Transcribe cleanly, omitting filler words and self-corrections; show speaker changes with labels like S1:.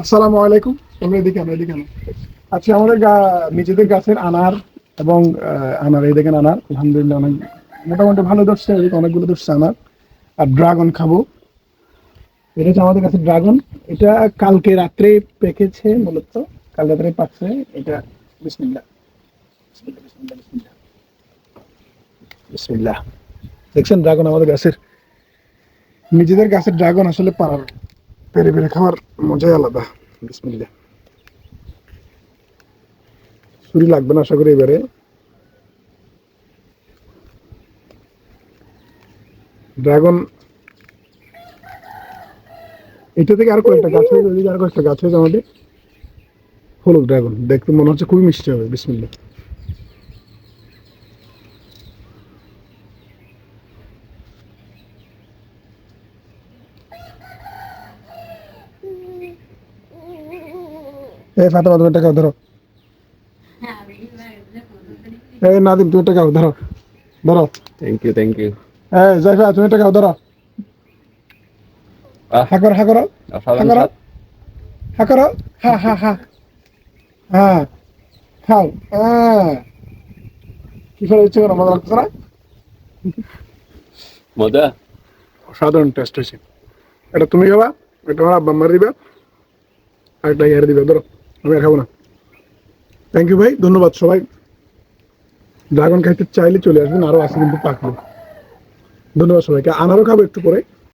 S1: আসসালামু আলাইকুম। তোমরা এদিকে আনো, এদিকে আনো। আচ্ছা, আমাদের নিজেদের গাছের আনার এবং আনার, এই দেখেন আনার, আলহামদুলিল্লাহ অনেক মোটামুটি ভালো ধরছে, এদিকে অনেকগুলো ধরছে আনার। আর ড্রাগন খাবো। এটা হচ্ছে আমাদের কাছে ড্রাগন। এটা কালকে রাত্রে পেকেছে মূলত, কাল রাত্রে পাকছে এটা। বিসমিল্লাহ, বিসমিল্লাহ, বিসমিল্লাহ, বিসমিল্লাহ, বিসমিল্লাহ। দেখছেন ড্রাগন আমাদের গাছের, নিজেদের গাছের ড্রাগন আসলে পারার পেরে পেরে খাওয়ার মজাই আলাদা। বিসমিল্লাহ। ছুরি লাগবে না আশা করি এবারে। ড্রাগন, এটা থেকে আর কয়েকটা গাছ হয়েছে, ওইদিকে আর কয়েকটা গাছ হয়েছে আমাদের। হলুদ ড্রাগন দেখতে মনে হচ্ছে খুবই মিষ্টি হবে। বিসমিল্লাহ। এই ফাতেমা, তুমি একটা খাও, ধরো। এই নাদিম, তুমি একটা খাও, ধরো, ধরো।
S2: Thank you, thank you.
S1: এই জাইফা, তুমি একটা খাও, ধরো।
S2: আহ,
S1: হা করো, হা করো, হা
S2: অসাধারণ
S1: করো,
S2: স্বাদ।
S1: হা করো, হা হা হা। হ্যাঁ, খাও। হ্যাঁ, কি করে ইচ্ছে করো, মজা লাগছে না?
S2: মজা।
S1: অসাধারণ টেস্ট হয়েছে। এটা তুমি খাবা, এটা আমার আব্বা আম্মার দিবা, আর একটা ইয়ারে দিবা, ধরো। আমি আর খাবো না। থ্যাংক ইউ ভাই, ধন্যবাদ সবাই। ড্রাগন খাইতে চাইলে চলে আসবেন, আরো আছে কিন্তু পাকলো। ধন্যবাদ সবাইকে। আনারও খাবো একটু পরে।